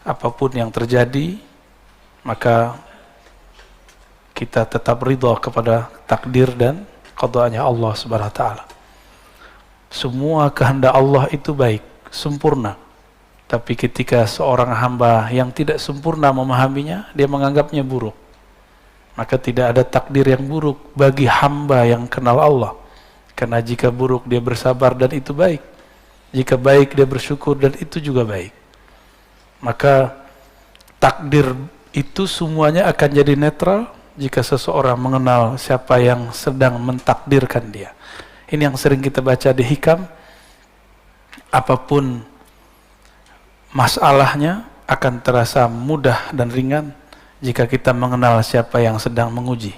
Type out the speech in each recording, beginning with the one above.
apapun yang terjadi, maka kita tetap ridha kepada takdir dan qada'nya Allah Subhanahu wa taala. Semua kehendak Allah itu baik, sempurna. Tapi ketika seorang hamba yang tidak sempurna memahaminya, dia menganggapnya buruk. Maka tidak ada takdir yang buruk bagi hamba yang kenal Allah. Karena jika buruk dia bersabar dan itu baik. Jika baik dia bersyukur dan itu juga baik. Maka takdir itu semuanya akan jadi netral jika seseorang mengenal siapa yang sedang mentakdirkan dia. Ini yang sering kita baca di hikam. Apapun masalahnya akan terasa mudah dan ringan jika kita mengenal siapa yang sedang menguji.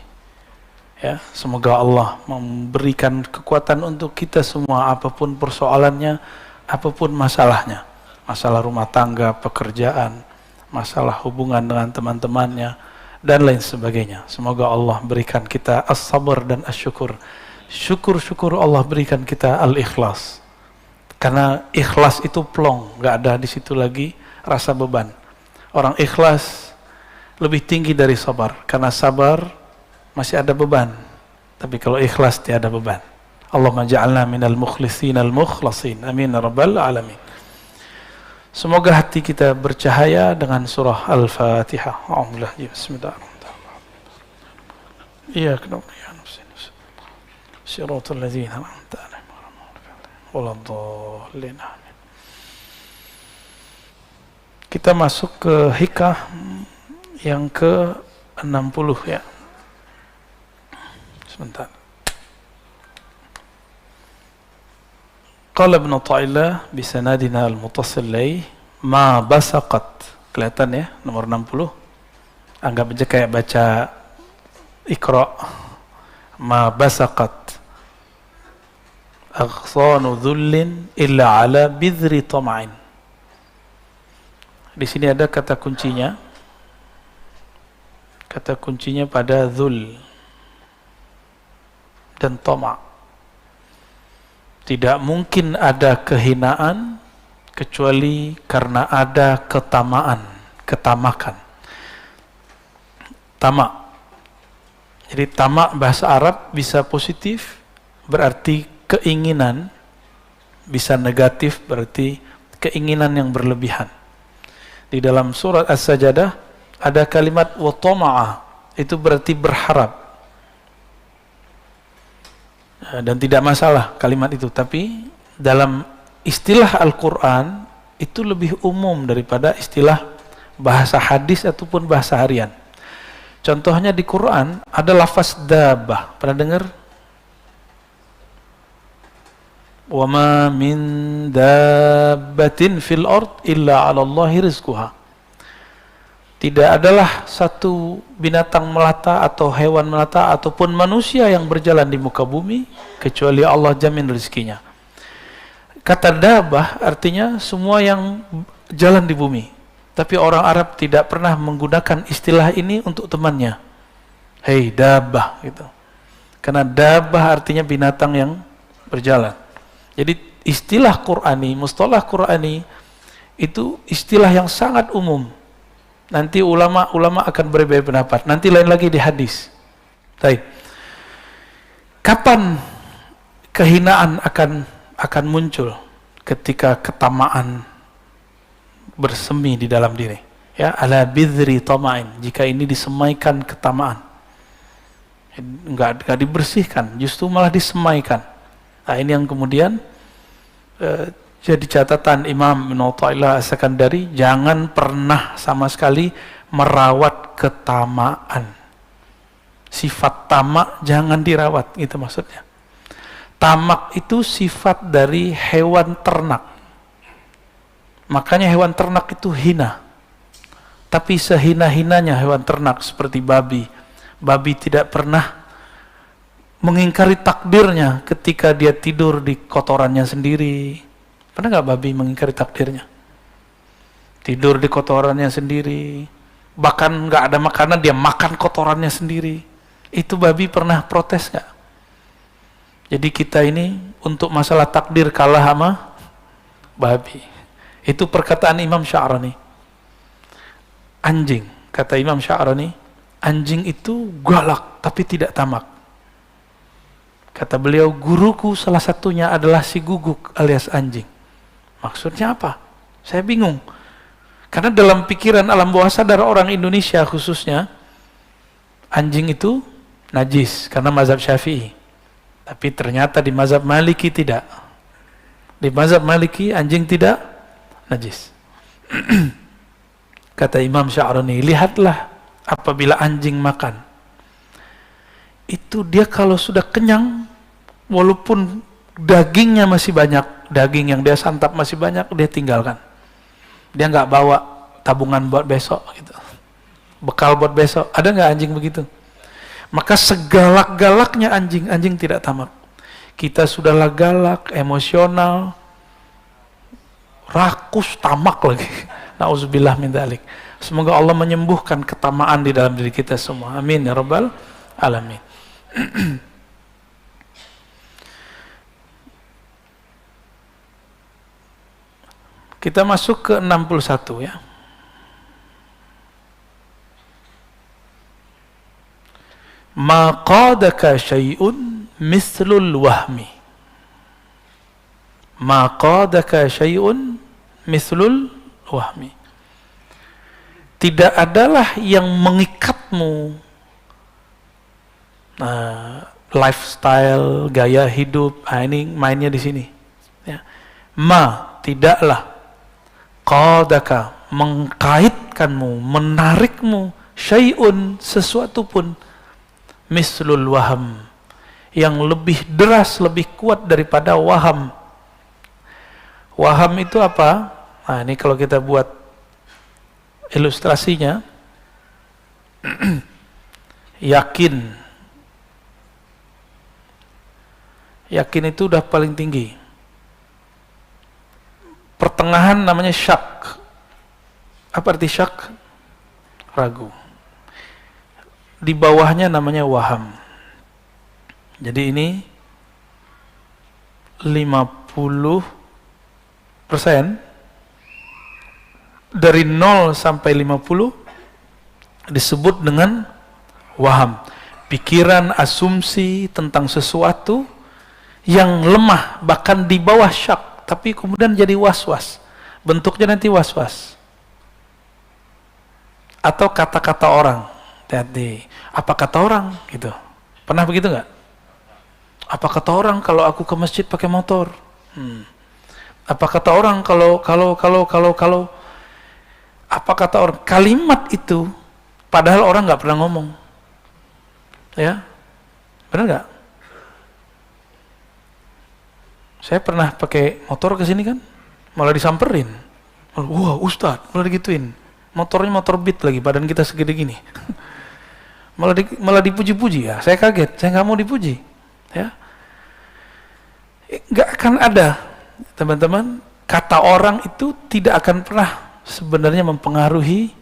Ya, semoga Allah memberikan kekuatan untuk kita semua, apapun persoalannya, apapun masalahnya. Masalah rumah tangga, pekerjaan, masalah hubungan dengan teman-temannya, dan lain sebagainya. Semoga Allah berikan kita as-sabar dan as-syukur. Syukur-syukur Allah berikan kita al-ikhlas. Karena ikhlas itu plong, nggak ada di situ lagi rasa beban. Orang ikhlas lebih tinggi dari sabar, karena sabar masih ada beban. Tapi kalau ikhlas tidak ada beban. Allahumma ja'alna minal mukhlisin al-mukhlasin. Amin ya rabbal alamin. Semoga hati kita bercahaya dengan surah Al-Fatihah. Alhamdulillah. Bismillahirrahmanirrahim. Iya, kenapa ya nafsin. Siratal ladzina an'amta 'alaihim. Waladhdallin. Kita masuk ke hikah yang ke-60 ya. Sebentar. Qala Ibn Athaillah bisanadina al-muttasil laih ma basaqat. Kelihatan ya, nomor 60. Anggap aja kayak baca Iqra. Ma basaqat aghsanu dhullin illa ala bidhri tama'in. Di sini ada kata kuncinya. Kata kuncinya pada dhul dan tama'. Tidak mungkin ada kehinaan kecuali karena ada ketamaan, ketamakan. Tamak. Jadi tamak bahasa Arab bisa positif, berarti keinginan, bisa negatif, berarti keinginan yang berlebihan. Di dalam surat As-Sajdah ada kalimat wa tama'a, itu berarti berharap. Dan tidak masalah kalimat itu, tapi dalam istilah Al-Quran itu lebih umum daripada istilah bahasa hadis ataupun bahasa harian. Contohnya di Quran ada lafaz dabah, pernah dengar? Wa ma min dabbatin fil ard illa 'ala Allahi rizquha. Tidak adalah satu binatang melata atau hewan melata ataupun manusia yang berjalan di muka bumi kecuali Allah jamin rezekinya. Kata dabah artinya semua yang jalan di bumi. Tapi orang Arab tidak pernah menggunakan istilah ini untuk temannya. Hei dabah gitu. Karena dabah artinya binatang yang berjalan. Jadi istilah Qur'ani, mustalah Qur'ani itu istilah yang sangat umum. Nanti ulama akan berbeda pendapat. Nanti lain lagi di hadis. Baik. Kapan kehinaan akan muncul? Ketika ketamaan bersemi di dalam diri. Ya, ala bidhri tama'in. Jika ini disemaikan ketamaan. Enggak dibersihkan, justru malah disemaikan. Nah, ini yang kemudian jadi catatan Imam Ibn Athaillah As-Sakandari, jangan pernah sama sekali merawat ketamaan. Sifat tamak jangan dirawat, itu maksudnya. Tamak itu sifat dari hewan ternak. Makanya hewan ternak itu hina. Tapi sehina-hinanya hewan ternak seperti babi. Babi tidak pernah mengingkari takdirnya ketika dia tidur di kotorannya sendiri. Pernah nggak babi mengingkari takdirnya? Tidur di kotorannya sendiri. Bahkan nggak ada makanan, dia makan kotorannya sendiri. Itu babi pernah protes nggak? Jadi kita ini untuk masalah takdir kalah sama babi. Itu perkataan Imam Sya'rani. anjing, kata Imam Sya'rani, anjing itu galak tapi tidak tamak. Kata beliau, guruku salah satunya adalah si guguk alias anjing. Maksudnya apa? Saya bingung. Karena dalam pikiran alam bawah sadar orang Indonesia khususnya, anjing itu najis karena mazhab Syafi'i. Tapi ternyata di mazhab Maliki tidak. Di mazhab Maliki anjing tidak najis. Kata Imam Sya'rani, lihatlah apabila anjing makan, itu dia kalau sudah kenyang, walaupun dagingnya masih banyak, daging yang dia santap masih banyak, dia tinggalkan. Dia nggak bawa tabungan buat besok gitu, bekal buat besok. Ada nggak anjing begitu? Maka segalak-galaknya anjing, anjing tidak tamak. Kita sudahlah galak, emosional, rakus, tamak lagi. Nauzubillah min dzalik. Semoga Allah menyembuhkan ketamaan di dalam diri kita semua. Amin ya rabbal alamin. Kita masuk ke 61 ya. Ma qadaka syai'un mislul wahmi. Ma qadaka syai'un mislul wahmi. Tidak adalah yang mengikatmu, lifestyle, gaya hidup. Ini mainnya di sini. Ya. Ma, tidaklah, qadaka, mengkaitkanmu, menarikmu, syai'un, sesuatu pun, mislul waham, yang lebih deras, lebih kuat daripada waham. Waham itu apa? Nah, ini kalau kita buat ilustrasinya, yakin itu udah paling tinggi. Pertengahan namanya syak. Apa arti syak? Ragu. Di bawahnya namanya waham. Jadi ini 50%. Dari 0 sampai 50 disebut dengan waham. Pikiran, asumsi tentang sesuatu yang lemah, bahkan di bawah syak, tapi kemudian jadi was-was. Bentuknya nanti was-was. Atau kata-kata orang. Hati-hati. Apa kata orang? Gitu. Pernah begitu nggak? Apa kata orang kalau aku ke masjid pakai motor? Apa kata orang kalau apa kata orang? Kalimat itu padahal orang nggak pernah ngomong. Ya, benar nggak? Saya pernah pakai motor ke sini kan, malah disamperin. Wah, Ustadz, malah digituin. Motornya motor Beat lagi, badan kita segede gini. malah dipuji-puji ya. Saya kaget, saya nggak mau dipuji. Ya, nggak akan ada, teman-teman. Kata orang itu tidak akan pernah sebenarnya mempengaruhi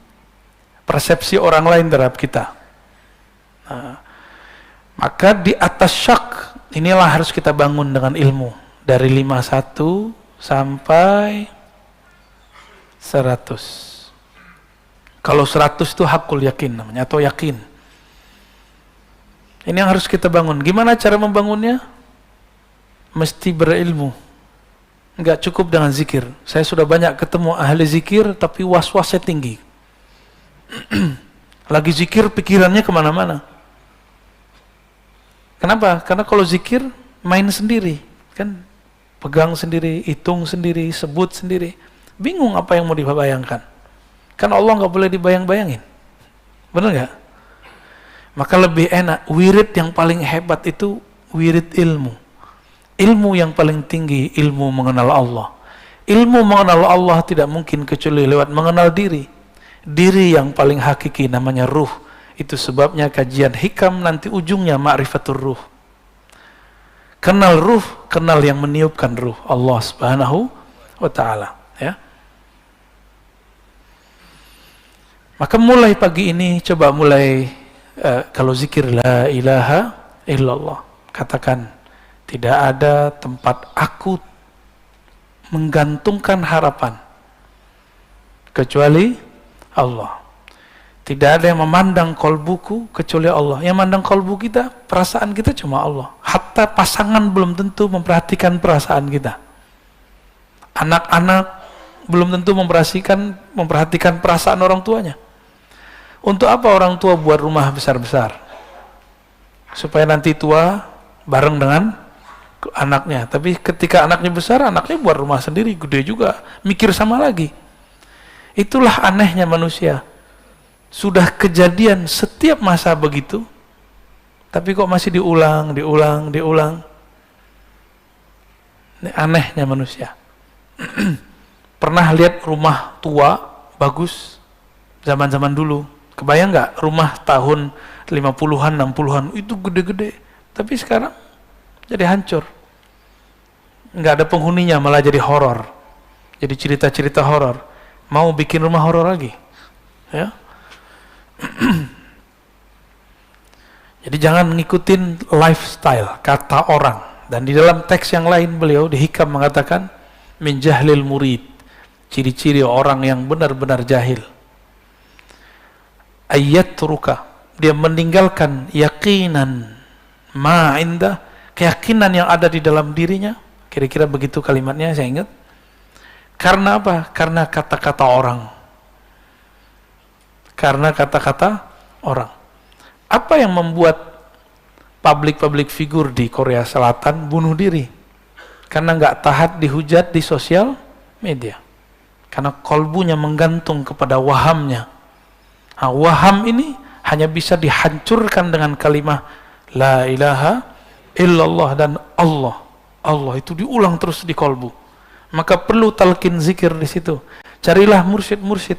persepsi orang lain terhadap kita. Nah, maka di atas syak inilah harus kita bangun dengan ilmu dari 51 sampai 100. Kalau 100 itu hakul yakin namanya, atau yakin. Ini yang harus kita bangun. Gimana cara membangunnya? Mesti berilmu. Enggak cukup dengan zikir. Saya sudah banyak ketemu ahli zikir tapi was-wasnya tinggi. Lagi zikir pikirannya kemana-mana. Kenapa? Karena kalau zikir main sendiri, kan pegang sendiri, hitung sendiri, sebut sendiri. Bingung apa yang mau dibayangkan. Kan Allah nggak boleh dibayang-bayangin. Benar nggak? Maka lebih enak, wirid yang paling hebat itu wirid ilmu. Ilmu yang paling tinggi, ilmu mengenal Allah. Ilmu mengenal Allah tidak mungkin kecuali lewat mengenal diri. Diri yang paling hakiki namanya ruh. Itu sebabnya kajian hikam nanti ujungnya ma'rifatur ruh. Kenal ruh, kenal yang meniupkan ruh, Allah Subhanahu wa ta'ala. Ya. Maka mulai pagi ini, coba mulai kalau zikir la ilaha illallah, katakan, tidak ada tempat aku menggantungkan harapan kecuali Allah. Tidak ada yang memandang kolbuku kecuali Allah. Yang memandang kolbu kita, perasaan kita cuma Allah. Hatta pasangan belum tentu memperhatikan perasaan kita. Anak-anak belum tentu memperhatikan perasaan orang tuanya. Untuk apa orang tua buat rumah besar-besar? Supaya nanti tua bareng dengan anaknya. Tapi ketika anaknya besar, anaknya buat rumah sendiri, gede juga, mikir sama lagi. Itulah anehnya manusia. Sudah kejadian setiap masa begitu, tapi kok masih diulang. Ini anehnya manusia. Pernah lihat rumah tua bagus zaman-zaman dulu? Kebayang nggak rumah tahun 50-an, 60-an itu gede-gede, tapi sekarang jadi hancur. Nggak ada penghuninya, malah jadi horor. Jadi cerita-cerita horor. Mau bikin rumah horor lagi, ya? Jadi jangan ngikutin lifestyle kata orang. Dan di dalam teks yang lain beliau di Hikam mengatakan min jahlil murid, ciri-ciri orang yang benar-benar jahil. Ayyatruka, dia meninggalkan yakinan ma indah, keyakinan yang ada di dalam dirinya. Kira-kira begitu kalimatnya, saya ingat. Karena apa? Karena kata-kata orang. Karena kata-kata orang. Apa yang membuat public figure di Korea Selatan bunuh diri? Karena nggak tahan dihujat di sosial media. Karena kolbunya menggantung kepada wahamnya. Nah, waham ini hanya bisa dihancurkan dengan kalimat La ilaha illallah dan Allah. Allah itu diulang terus di kolbu. Maka perlu talqin zikir di situ. Carilah mursyid-mursyid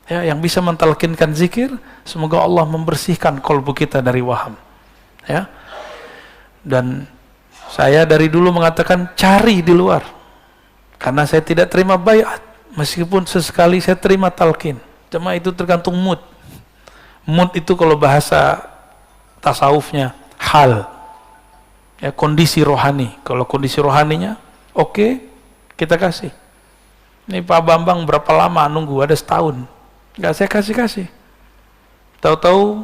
ya, yang bisa mentalkinkan zikir. Semoga Allah membersihkan kolbu kita dari waham. Ya. Dan saya dari dulu mengatakan cari di luar. Karena saya tidak terima baiat. Meskipun sesekali saya terima talqin. Cuma itu tergantung mood. Mood itu kalau bahasa tasawufnya hal. Ya, kondisi rohani. Kalau kondisi rohaninya oke, kita kasih. Ini Pak Bambang berapa lama nunggu? Ada setahun. Nggak saya kasih. Tahu-tahu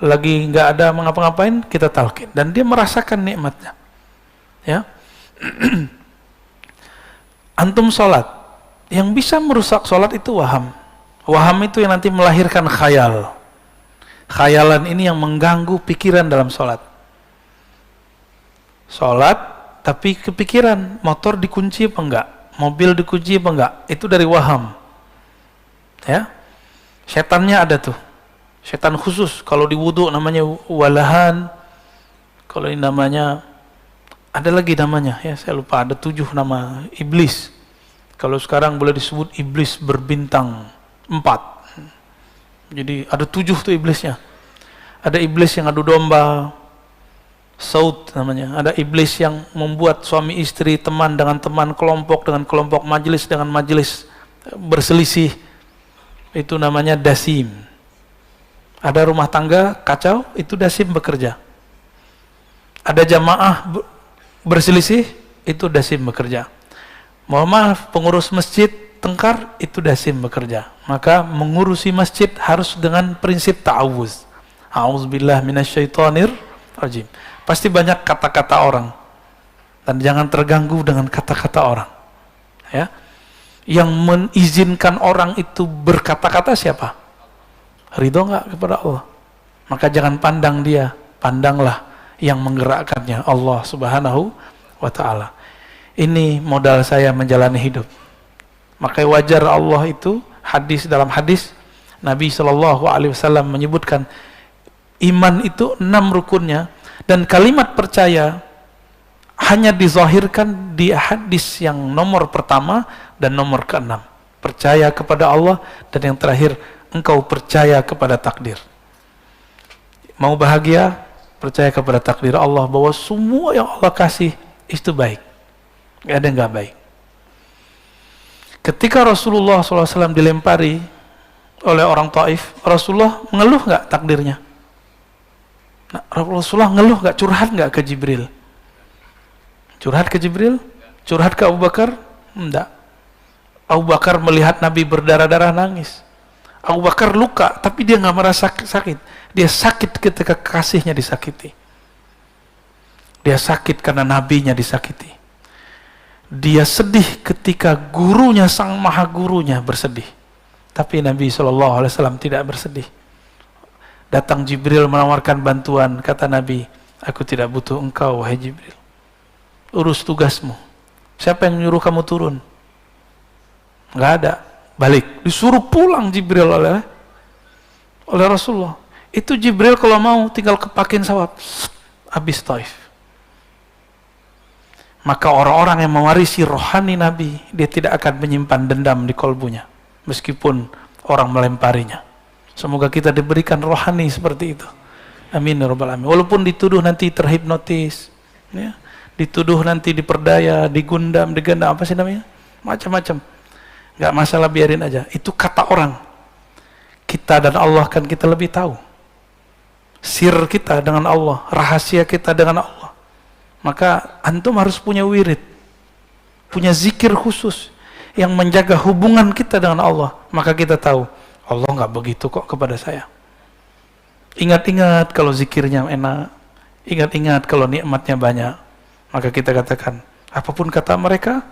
lagi nggak ada mengapa-ngapain, kita talqin. Dan dia merasakan nikmatnya. Ya. Antum sholat. Yang bisa merusak sholat itu waham. Waham itu yang nanti melahirkan khayal. Khayalan ini yang mengganggu pikiran dalam sholat. Sholat, tapi kepikiran, motor dikunci apa enggak? Mobil dikunci apa enggak? Itu dari waham. Ya. Setannya ada tuh. Setan khusus. Kalau di wudu namanya walahan. Kalau ini namanya, ada lagi namanya. Ya, saya lupa, ada 7 nama iblis. Kalau sekarang boleh disebut iblis berbintang 4. Jadi ada 7 tuh iblisnya. Ada iblis yang adu domba, saut namanya. Ada iblis yang membuat suami istri, teman dengan teman, kelompok dengan kelompok, majelis dengan majelis berselisih. Itu namanya dasim. Ada rumah tangga kacau, itu dasim bekerja. Ada jamaah berselisih, itu dasim bekerja. Mohon maaf, pengurus masjid tengkar, itu dasim bekerja. Maka mengurusi masjid harus dengan prinsip ta'awuz. A'udzubillah minasyaitonir rajim. Pasti banyak kata-kata orang. Dan jangan terganggu dengan kata-kata orang. Ya. Yang mengizinkan orang itu berkata-kata siapa? Ridho enggak kepada Allah? Maka jangan pandang dia, pandanglah yang menggerakkannya, Allah Subhanahu wa ta'ala. Ini modal saya menjalani hidup. Maka wajar Allah itu, dalam hadis Nabi SAW menyebutkan iman itu 6 rukunnya, dan kalimat percaya hanya dizahirkan di hadis yang nomor pertama dan nomor ke-6. Percaya kepada Allah, dan yang terakhir engkau percaya kepada takdir. Mau bahagia, percaya kepada takdir Allah bahwa semua yang Allah kasih itu baik. Gak ada yang gak baik. Ketika Rasulullah SAW dilempari oleh orang Taif, Rasulullah mengeluh gak takdirnya? Nah, Rasulullah ngeluh gak, curhat gak ke Jibril? Curhat ke Jibril? Curhat ke Abu Bakar? Enggak. Abu Bakar melihat Nabi berdarah-darah nangis. Abu Bakar luka, tapi dia nggak merasa sakit. Dia sakit ketika kasihnya disakiti. Dia sakit karena nabinya disakiti. Dia sedih ketika gurunya, sang maha gurunya bersedih. Tapi Nabi SAW tidak bersedih. Datang Jibril menawarkan bantuan. Kata Nabi, aku tidak butuh engkau, wahai Jibril. Urus tugasmu. Siapa yang nyuruh kamu turun? Nggak ada. Balik, disuruh pulang Jibril oleh Rasulullah. Itu Jibril kalau mau tinggal kepakin sawab, habis Taif. Maka orang-orang yang mewarisi rohani Nabi, dia tidak akan menyimpan dendam di kolbunya, meskipun orang melemparinya. Semoga kita diberikan rohani seperti itu. Amin ya rabbal alamin. Walaupun dituduh nanti terhipnotis, ya, dituduh nanti diperdaya, digundam, digendam, apa sih namanya? Macam-macam. Gak masalah, biarin aja. Itu kata orang. Kita dan Allah kan kita lebih tahu. Sir kita dengan Allah, rahasia kita dengan Allah. Maka antum harus punya wirid, punya zikir khusus yang menjaga hubungan kita dengan Allah. Maka kita tahu, Allah gak begitu kok kepada saya. Ingat-ingat kalau zikirnya enak, ingat-ingat kalau nikmatnya banyak. Maka kita katakan, apapun kata mereka,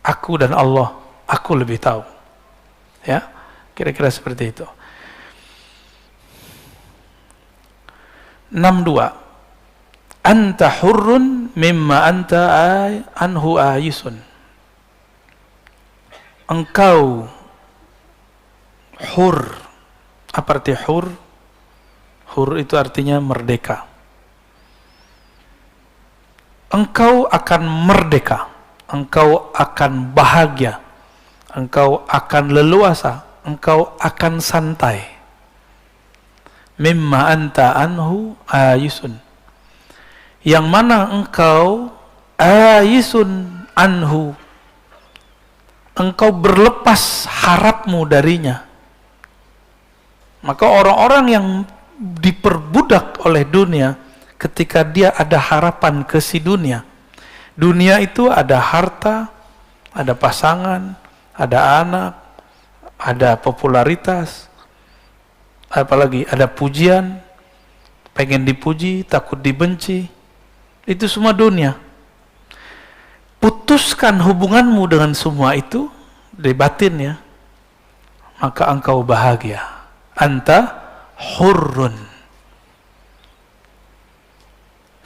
aku dan Allah, aku lebih tahu. Ya, kira-kira seperti itu. 62. Anta hurrun mimma anta anhu ayisun. Engkau hur. Apa arti hur? Hur itu artinya merdeka. Engkau akan merdeka. Engkau akan bahagia. Engkau akan leluasa, engkau akan santai. Mimma anta anhu ayisun. Yang mana engkau ayisun anhu, engkau berlepas harapmu darinya. Maka orang-orang yang diperbudak oleh dunia, ketika dia ada harapan ke si dunia. Dunia itu ada harta, ada pasangan, ada anak, ada popularitas, apalagi ada pujian, pengen dipuji, takut dibenci. Itu semua dunia. Putuskan hubunganmu dengan semua itu di batinnya, maka engkau bahagia. Anta hurrun.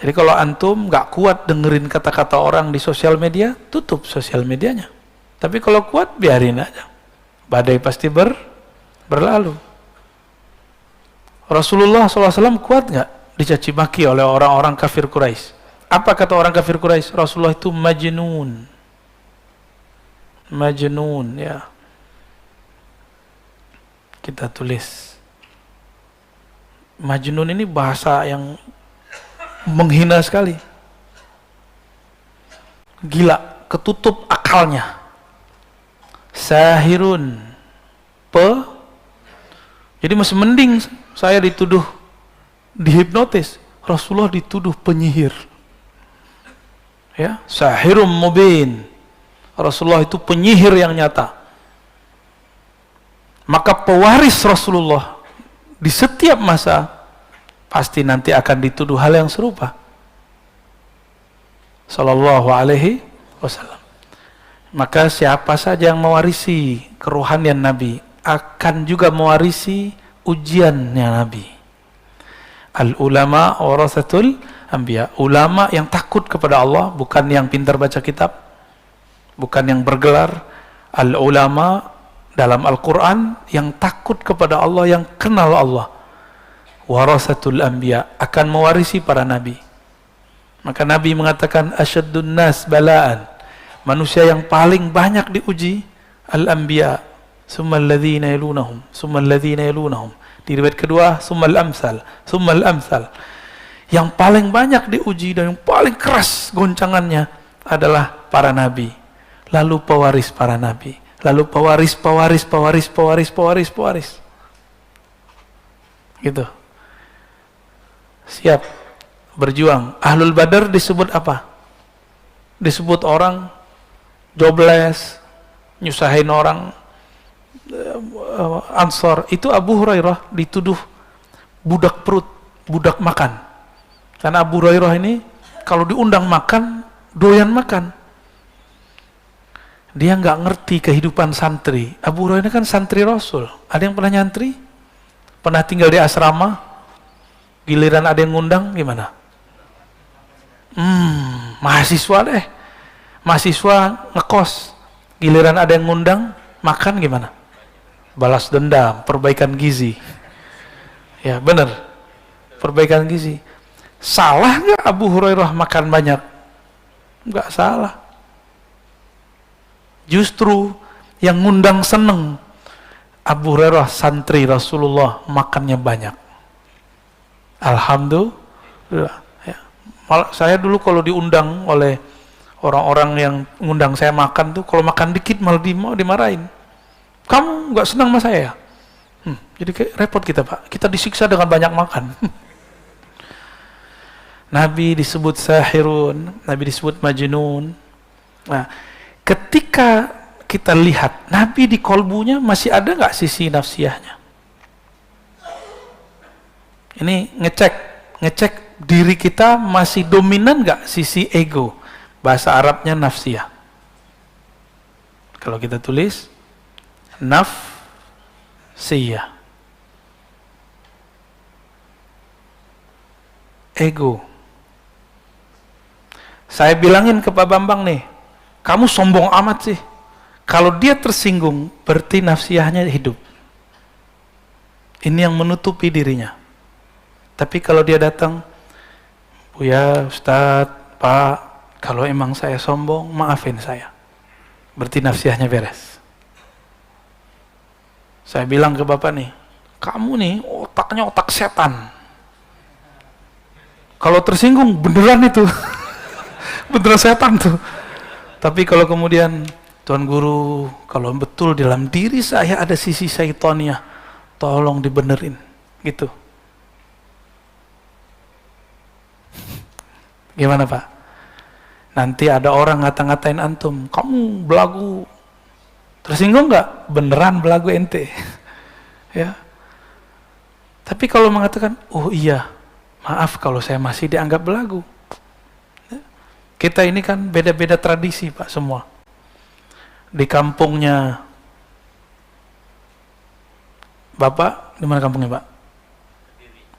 Jadi kalau antum gak kuat dengerin kata-kata orang di sosial media, tutup sosial medianya. Tapi kalau kuat, biarin aja. Badai pasti berlalu. Rasulullah SAW kuat nggak dicaci maki oleh orang-orang kafir Quraisy? Apa kata orang kafir Quraisy? Rasulullah itu majnun. Majnun, ya. Kita tulis. Majnun ini bahasa yang menghina sekali. Gila, ketutup akalnya. Sahirun, jadi masih mending saya dituduh dihipnotis, Rasulullah dituduh penyihir. Ya, sahirum mubin. Rasulullah itu penyihir yang nyata. Maka pewaris Rasulullah di setiap masa pasti nanti akan dituduh hal yang serupa. Sallallahu alaihi wasallam. Maka siapa saja yang mewarisi kerohanian Nabi akan juga mewarisi ujiannya Nabi. Al-ulama warasatul anbiya. Ulama yang takut kepada Allah, bukan yang pintar baca kitab, bukan yang bergelar. Al-ulama dalam Al-Quran yang takut kepada Allah, yang kenal Allah. Warasatul anbiya, akan mewarisi para nabi. Maka Nabi mengatakan asyaddun nas bala'an, manusia yang paling banyak diuji al-anbiya, summal ladzina yalunahum, summal ladzina yalunahum. Di riwayat kedua summal amsal, summal amsal. Yang paling banyak diuji dan yang paling keras goncangannya adalah para nabi, lalu pewaris para nabi, lalu pewaris gitu. Siap berjuang. Ahlul Badar disebut apa? Disebut orang jobless, nyusahin orang, Ansor, itu Abu Hurairah dituduh budak perut, budak makan. Karena Abu Hurairah ini kalau diundang makan, doyan makan. Dia nggak ngerti kehidupan santri. Abu Hurairah ini kan santri Rasul. Ada yang pernah nyantri? Pernah tinggal di asrama? Giliran ada yang ngundang, gimana? Mahasiswa deh. Mahasiswa ngekos. Giliran ada yang ngundang, makan gimana? Balas dendam, perbaikan gizi. Ya benar, perbaikan gizi. Salah nggak Abu Hurairah makan banyak? Nggak salah. Justru yang ngundang seneng. Abu Hurairah santri Rasulullah makannya banyak. Alhamdulillah. Ya. Saya dulu kalau diundang oleh orang-orang yang ngundang saya makan tuh, kalau makan dikit malah dimarahin. Kamu nggak senang sama saya? Jadi kayak repot kita, Pak. Kita disiksa dengan banyak makan. Nabi disebut sahirun, Nabi disebut majnun. Nah, ketika kita lihat Nabi di kolbunya masih ada nggak sisi nafsiyahnya? Ini ngecek diri kita masih dominan nggak sisi ego? Bahasa Arabnya nafsiyah. Kalau kita tulis nafsiyah, ego. Saya bilangin ke Pak Bambang nih, kamu sombong amat sih. Kalau dia tersinggung, berarti nafsiyahnya hidup. Ini yang menutupi dirinya. Tapi kalau dia datang, Buya, Ustadz, Pak, kalau emang saya sombong, maafin saya. Berarti nafsiyahnya beres. Saya bilang ke Bapak nih, kamu nih otaknya otak setan. Kalau tersinggung, beneran itu. Beneran setan tuh. Tapi kalau kemudian, Tuan Guru, kalau betul dalam diri saya ada sisi syaitannya, tolong dibenerin. Gitu. Gimana Pak? Nanti ada orang ngata-ngatain antum, kamu belagu. Tersinggung nggak? Beneran belagu ente. Ya. Tapi kalau mengatakan, oh iya, maaf kalau saya masih dianggap belagu. Ya. Kita ini kan beda-beda tradisi Pak semua. Di kampungnya Bapak, di mana kampungnya Pak?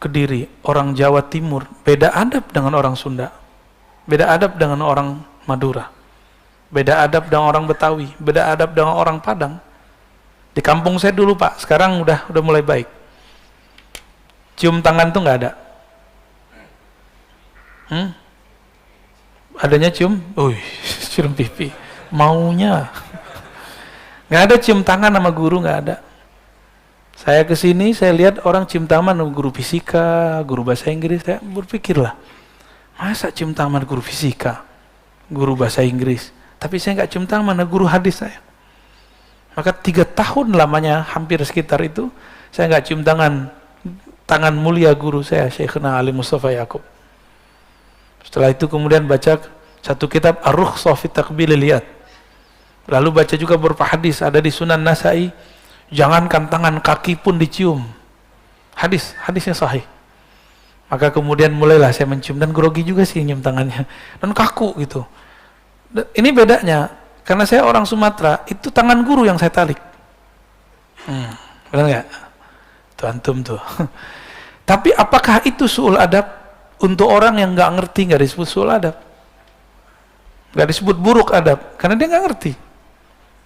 Kediri. Orang Jawa Timur, beda adab dengan orang Sunda. Beda adab dengan orang Madura. Beda adab dengan orang Betawi, beda adab dengan orang Padang. Di kampung saya dulu Pak, sekarang udah mulai baik. Cium tangan tuh nggak ada. Adanya cium, cium pipi. Maunya. Nggak ada cium tangan sama guru, nggak ada. Saya kesini, saya lihat orang cium tangan sama guru fisika, guru bahasa Inggris. Saya berpikirlah, masa cium tangan guru fisika, guru bahasa Inggris? Tapi saya nggak cium tangan sama guru hadis saya. Maka 3 tahun lamanya, hampir sekitar itu, saya nggak cium tangan mulia guru saya, Syekhna Ali Mustafa Yaakob. Setelah itu kemudian baca satu kitab Ar-Rukhsah fi Taqbil Liyat. Lalu baca juga beberapa hadis, ada di Sunan Nasai, jangankan tangan, kaki pun dicium. Hadisnya sahih. Maka kemudian mulailah saya mencium, dan grogi juga sih nyium tangannya, dan kaku gitu. Ini bedanya, karena saya orang Sumatera, itu tangan guru yang saya tarik. Benar nggak? Tuh antum tuh. Tapi apakah itu su'ul adab? Untuk orang yang nggak ngerti, nggak disebut su'ul adab, nggak disebut buruk adab, karena dia nggak ngerti.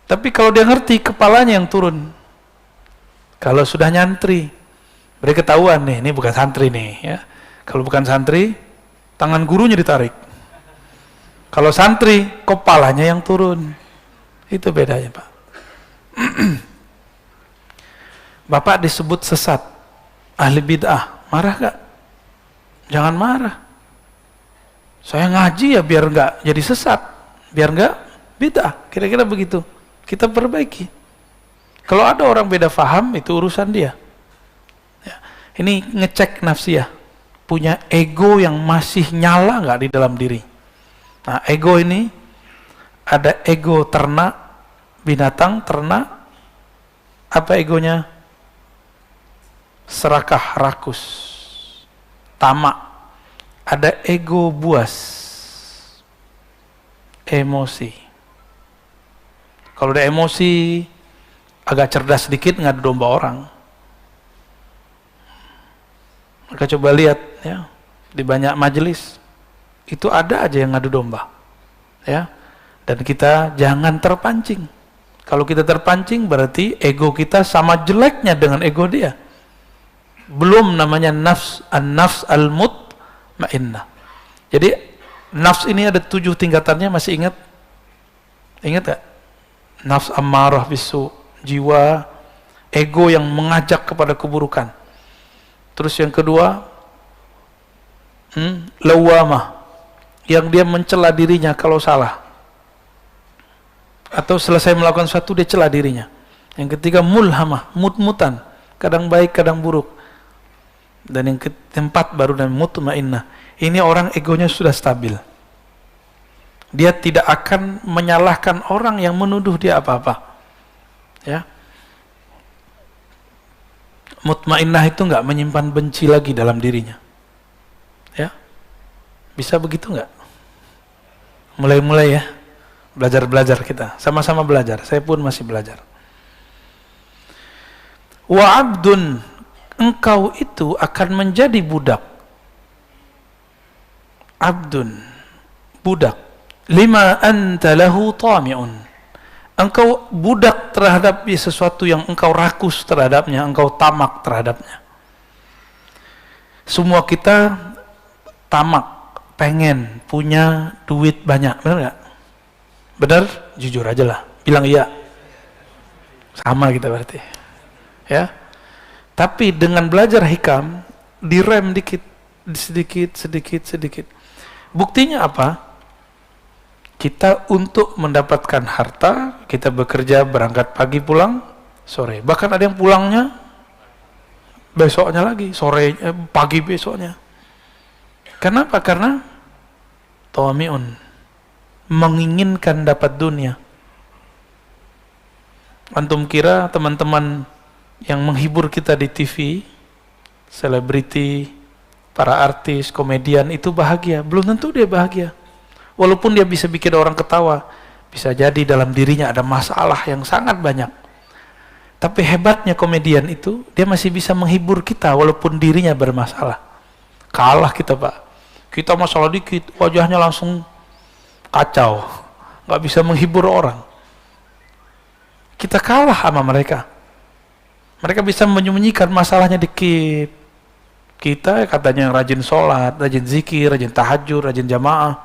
Tapi kalau dia ngerti, kepalanya yang turun. Kalau sudah nyantri, beri ketahuan nih, ini bukan santri nih, ya. Kalau bukan santri, tangan gurunya ditarik. Kalau santri, kepalanya yang turun. Itu bedanya Pak. Bapak disebut sesat, ahli bid'ah, marah gak? Jangan marah. Saya ngaji ya biar nggak jadi sesat, biar nggak bid'ah, kira-kira begitu. Kita perbaiki. Kalau ada orang beda faham, itu urusan dia. Ya. Ini ngecek nafsiyah, punya ego yang masih nyala nggak di dalam diri. Nah, ego ini ada ego ternak, binatang, ternak, Apa egonya? Serakah, rakus, tamak. Ada ego buas, emosi. Kalau ada emosi, agak cerdas sedikit ngadu domba orang. Maka coba lihat ya, di banyak majelis itu ada aja yang ngadu domba. Ya. Dan kita jangan terpancing. Kalau kita terpancing berarti ego kita sama jeleknya dengan ego dia. Belum namanya nafs, an-nafs al-mutmainnah. Jadi nafs ini ada 7 tingkatannya, masih ingat? Ingat gak? Nafs ammarah bisu, jiwa ego yang mengajak kepada keburukan. Terus yang kedua, lawamah, yang dia mencela dirinya kalau salah. Atau selesai melakukan sesuatu dia cela dirinya. Yang ketiga mulhamah, mut-mutan, kadang baik kadang buruk. Dan yang keempat baru dan mutmainnah. Ini orang egonya sudah stabil. Dia tidak akan menyalahkan orang yang menuduh dia apa-apa. Ya. Mutmainnah itu enggak menyimpan benci lagi dalam dirinya. Ya. Bisa begitu enggak? Mulai-mulai ya. Belajar-belajar kita, sama-sama belajar. Saya pun masih belajar. Wa abdun, engkau itu akan menjadi budak. Abdun, budak. Lima anta lahu tami'un. Engkau budak terhadap sesuatu yang engkau rakus terhadapnya, engkau tamak terhadapnya. Semua kita tamak, pengen punya duit banyak, benar nggak? Benar? Jujur aja lah. Bilang iya. Sama kita berarti. Ya. Tapi dengan belajar hikam, direm dikit, sedikit. Buktinya apa? Kita untuk mendapatkan harta, kita bekerja berangkat pagi pulang sore. Bahkan ada yang pulangnya besoknya lagi, pagi besoknya. Kenapa? Karena tami'un, menginginkan dapat dunia. Antum kira teman-teman yang menghibur kita di TV, selebriti, para artis, komedian itu bahagia? Belum tentu dia bahagia. Walaupun dia bisa bikin orang ketawa, bisa jadi dalam dirinya ada masalah yang sangat banyak. Tapi hebatnya komedian itu, dia masih bisa menghibur kita walaupun dirinya bermasalah. Kalah kita, Pak. Kita masalah dikit, wajahnya langsung kacau, nggak bisa menghibur orang. Kita kalah sama mereka. Mereka bisa menyembunyikan masalahnya dikit. Kita katanya yang rajin sholat, rajin zikir, rajin tahajud, rajin jamaah.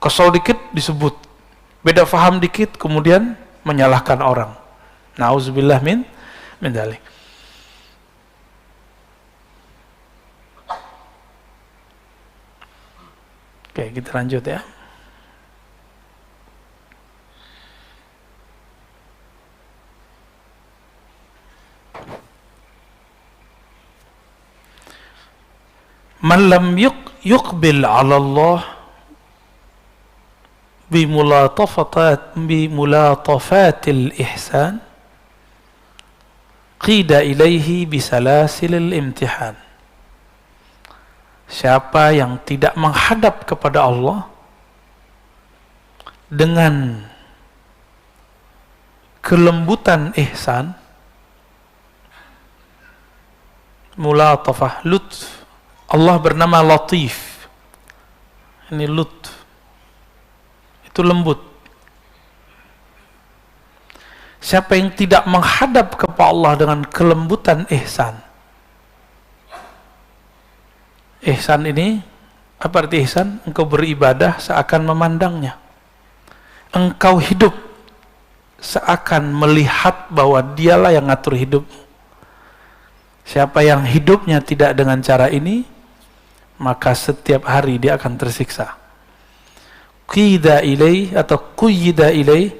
Kesel dikit disebut, beda faham dikit kemudian menyalahkan orang. Nauzubillah min dzalik. Oke, kita lanjut ya. Man lam yuqbil 'ala Allah bimulatafatil ihsan qida ilaihi bisalasilil imtihan. Siapa yang tidak menghadap kepada Allah dengan kelembutan ihsan, mulatafah, lutf. Allah bernama Latif. Ini lutf. Itu lembut. Siapa yang tidak menghadap kepada Allah dengan kelembutan ihsan. Ihsan ini, apa arti ihsan? Engkau beribadah seakan memandangnya. Engkau hidup seakan melihat bahwa dialah yang ngatur hidupmu. Siapa yang hidupnya tidak dengan cara ini, maka setiap hari dia akan tersiksa. Qida ilaih atau quyida ilaih,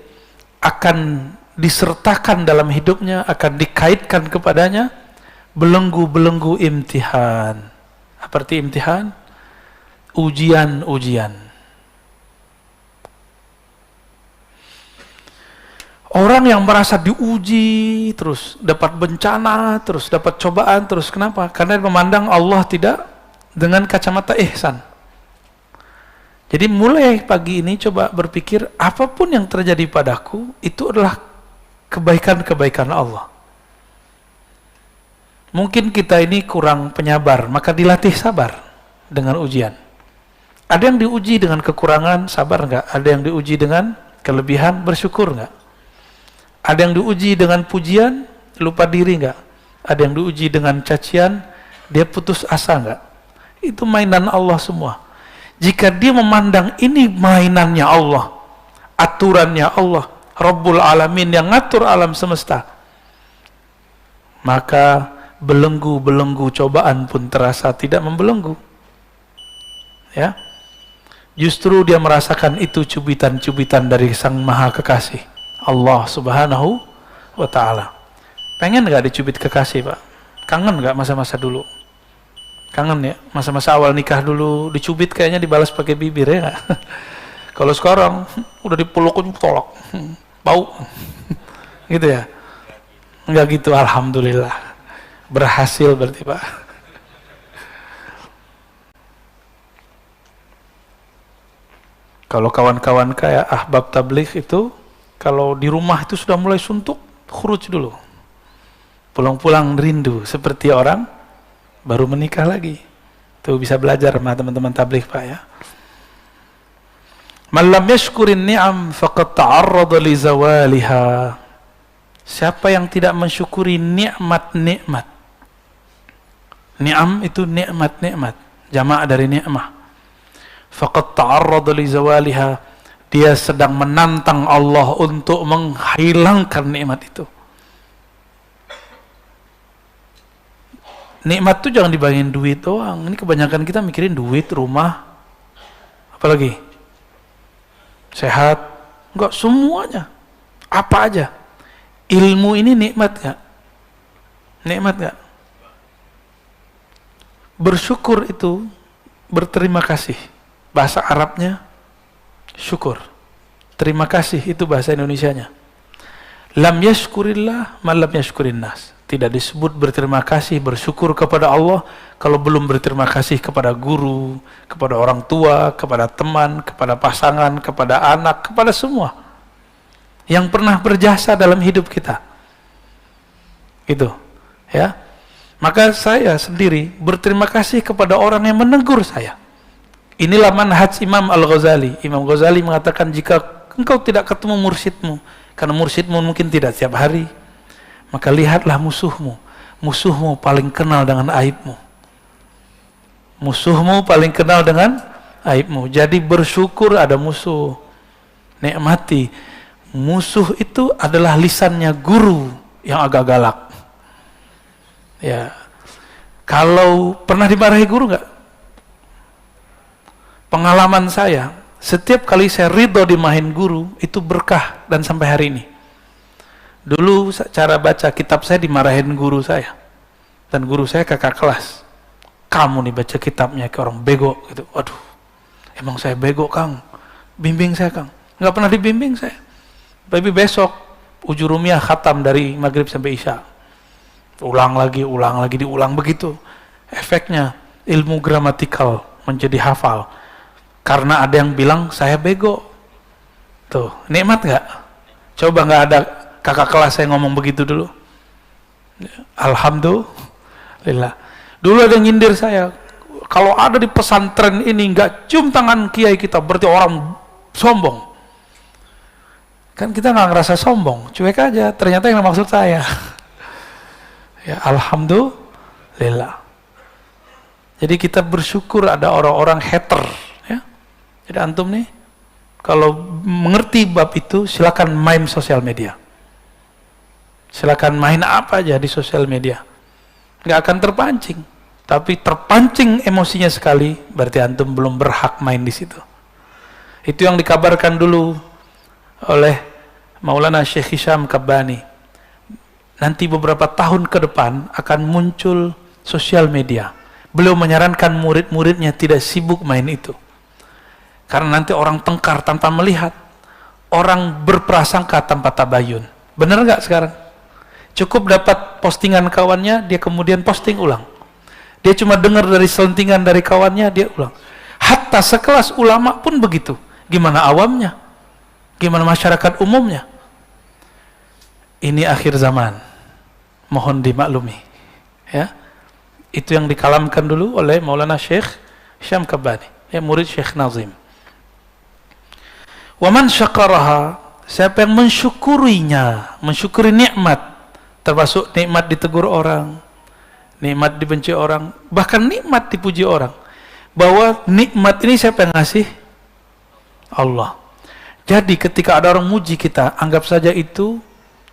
akan disertakan dalam hidupnya, akan dikaitkan kepadanya belenggu-belenggu imtihan. Apa arti imtihan? Ujian-ujian. Orang yang merasa diuji terus, dapat bencana terus, dapat cobaan terus. Kenapa? Karena memandang Allah tidak dengan kacamata ihsan. Jadi mulai pagi ini coba berpikir, apapun yang terjadi padaku itu adalah kebaikan-kebaikan Allah. Mungkin kita ini kurang penyabar, maka dilatih sabar dengan ujian. Ada yang diuji dengan kekurangan, sabar enggak? Ada yang diuji dengan kelebihan, bersyukur enggak? Ada yang diuji dengan pujian, lupa diri enggak? Ada yang diuji dengan cacian, dia putus asa enggak? Itu mainan Allah semua. Jika dia memandang ini mainannya Allah, aturannya Allah, Rabbul Alamin yang ngatur alam semesta, maka belenggu-belenggu cobaan pun terasa tidak membelenggu. Ya, justru dia merasakan itu cubitan-cubitan dari Sang Maha Kekasih, Allah Subhanahu wa Ta'ala. Pengen nggak dicubit kekasih, Pak? Kangen nggak masa-masa dulu? Kangen ya, masa-masa awal nikah dulu dicubit kayaknya dibalas pakai bibir ya nggak? Kalau sekarang udah dipeluk tolak, bau, gitu ya? Enggak gitu, alhamdulillah. Berhasil berarti, Pak. Kalau kawan-kawan kayak ahbab tabligh itu, kalau di rumah itu sudah mulai suntuk, khuruj dulu. Pulang-pulang rindu seperti orang baru menikah lagi. Tuh bisa belajar sama teman-teman tabligh, Pak ya. Man lam yashkurin ni'am faqad ta'arrada li zawaliha. Siapa yang tidak mensyukuri nikmat-nikmat. Ni'am itu nikmat-nikmat, jamak dari ni'mah. Faqad ta'arrada li zawaliha. Dia sedang menantang Allah untuk menghilangkan nikmat itu. Nikmat itu jangan dibayangin duit doang. Ini kebanyakan kita mikirin duit, rumah, apalagi sehat. Enggak, semuanya. Apa aja. Ilmu ini nikmat gak? Nikmat gak? Bersyukur itu berterima kasih. Bahasa Arabnya syukur. Terima kasih itu bahasa Indonesianya. Lam yashkurillah ma lam yashkurin nas. Tidak disebut berterima kasih, bersyukur kepada Allah kalau belum berterima kasih kepada guru, kepada orang tua, kepada teman, kepada pasangan, kepada anak, kepada semua yang pernah berjasa dalam hidup kita. Gitu, ya. Maka saya sendiri berterima kasih kepada orang yang menegur saya. Inilah manhaj Imam Al-Ghazali. Imam Ghazali mengatakan, jika engkau tidak ketemu mursyidmu, karena mursyidmu mungkin tidak setiap hari, maka lihatlah musuhmu. Musuhmu paling kenal dengan aibmu. Musuhmu paling kenal dengan aibmu. Jadi bersyukur ada musuh. Nikmati. Musuh itu adalah lisannya guru yang agak galak. Ya, kalau pernah dimarahi guru nggak? Pengalaman saya, setiap kali saya ridho dimarahin guru, itu berkah dan sampai hari ini. Dulu cara baca kitab saya dimarahin guru saya, dan guru saya kakak kelas. Kamu nih baca kitabnya kayak orang bego gitu. Waduh, emang saya bego, Kang? Bimbing saya, Kang. Nggak pernah dibimbing saya. Tapi besok ujurumiyah khatam dari maghrib sampai isya. Ulang lagi, diulang begitu. Efeknya ilmu gramatikal menjadi hafal. Karena ada yang bilang saya bego. Tuh, nikmat nggak? Coba nggak ada kakak kelas saya ngomong begitu dulu. Alhamdulillah. Dulu ada yang nyindir saya. Kalau ada di pesantren ini nggak cium tangan kiai kita, berarti orang sombong. Kan kita nggak ngerasa sombong, cuek aja. Ternyata yang maksud saya. Ya, alhamdulillah. Jadi kita bersyukur ada orang-orang hater, ya. Jadi antum nih, kalau mengerti bab itu, silakan main sosial media. Silakan main apa aja di sosial media. Nggak akan terpancing. Tapi terpancing emosinya sekali, berarti antum belum berhak main di situ. Itu yang dikabarkan dulu oleh Maulana Syekh Hisham Kabbani. Nanti beberapa tahun ke depan akan muncul sosial media. Beliau menyarankan murid-muridnya tidak sibuk main itu. Karena nanti orang tengkar tanpa melihat, orang berprasangka tanpa tabayun. Bener nggak sekarang? Cukup dapat postingan kawannya, dia kemudian posting ulang. Dia cuma dengar dari selentingan dari kawannya, dia ulang. Hatta sekelas ulama pun begitu. Gimana awamnya? Gimana masyarakat umumnya? Ini akhir zaman. Mohon dimaklumi. Ya. Itu yang dikalamkan dulu oleh Maulana Syekh Syam Kabbani, ya, murid Syekh Nazim. Wa man syakaraha, siapa yang mensyukurinya, mensyukuri nikmat, termasuk nikmat ditegur orang, nikmat dibenci orang, bahkan nikmat dipuji orang. Bahwa nikmat ini siapa yang ngasih? Allah. Jadi ketika ada orang muji kita, anggap saja itu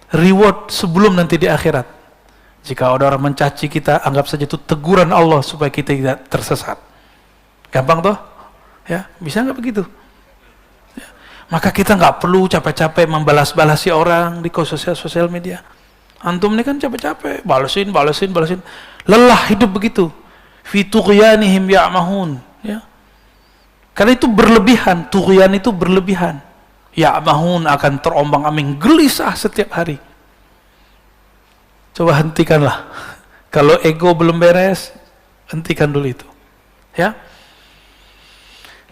reward sebelum nanti di akhirat. Jika ada orang mencaci kita, anggap saja itu teguran Allah supaya kita tidak tersesat. Gampang toh? Ya, bisa nggak begitu? Ya. Maka kita nggak perlu capek-capek membalas-balasi orang di sosial media. Antum ini kan capek-capek, balesin. Lelah hidup begitu. Fi tughyanihim ya'mahun. Ya. Karena itu berlebihan, tughyan itu berlebihan. Ya'mahun akan terombang-ambing, gelisah setiap hari. Coba hentikanlah. Kalau ego belum beres, hentikan dulu itu. Ya.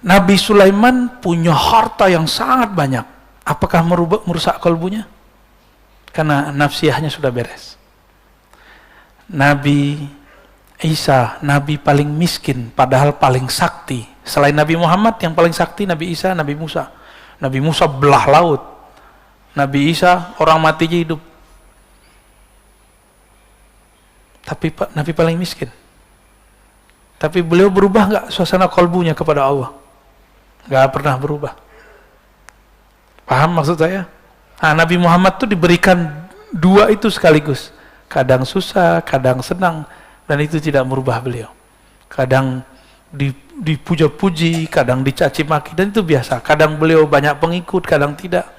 Nabi Sulaiman punya harta yang sangat banyak. Apakah merusak kalbunya? Karena nafsiyahnya sudah beres. Nabi Isa, Nabi paling miskin, padahal paling sakti. Selain Nabi Muhammad, yang paling sakti Nabi Isa, Nabi Musa. Nabi Musa belah laut. Nabi Isa, orang matinya hidup. Tapi Nabi paling miskin. Tapi beliau berubah nggak suasana kalbunya kepada Allah? Nggak pernah berubah. Paham maksud saya? Nah, Nabi Muhammad tuh diberikan dua itu sekaligus. Kadang susah, kadang senang, dan itu tidak merubah beliau. Kadang dipuja-puji, kadang dicaci maki, dan itu biasa. Kadang beliau banyak pengikut, kadang tidak.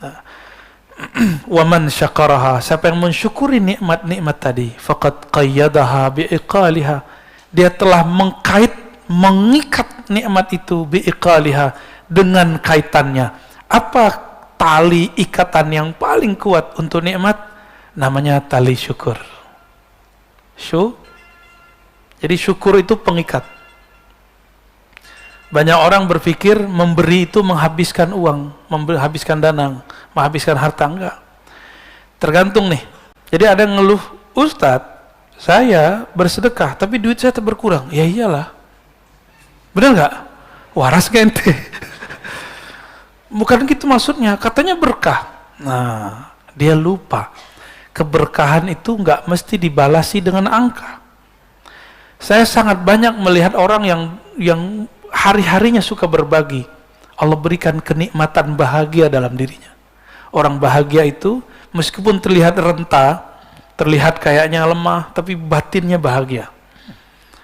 Nah, waman syakaraha, siapa yang mensyukuri nikmat-nikmat tadi, faqad qayyadaha biiqaliha, dia telah mengikat nikmat itu biiqaliha, dengan kaitannya. Apa tali ikatan yang paling kuat untuk nikmat? Namanya tali syukur. Jadi syukur itu pengikat. Banyak orang berpikir memberi itu menghabiskan uang, menghabiskan dana, menghabiskan harta. Enggak. Tergantung nih. Jadi ada yang ngeluh, Ustadz, saya bersedekah, tapi duit saya berkurang. Ya iyalah. Benar nggak? Waras gente. Bukan gitu maksudnya, katanya berkah. Nah, dia lupa. Keberkahan itu nggak mesti dibalasi dengan angka. Saya sangat banyak melihat orang yang hari-harinya suka berbagi. Allah berikan kenikmatan bahagia dalam dirinya. Orang bahagia itu meskipun terlihat renta, terlihat kayaknya lemah, tapi batinnya bahagia.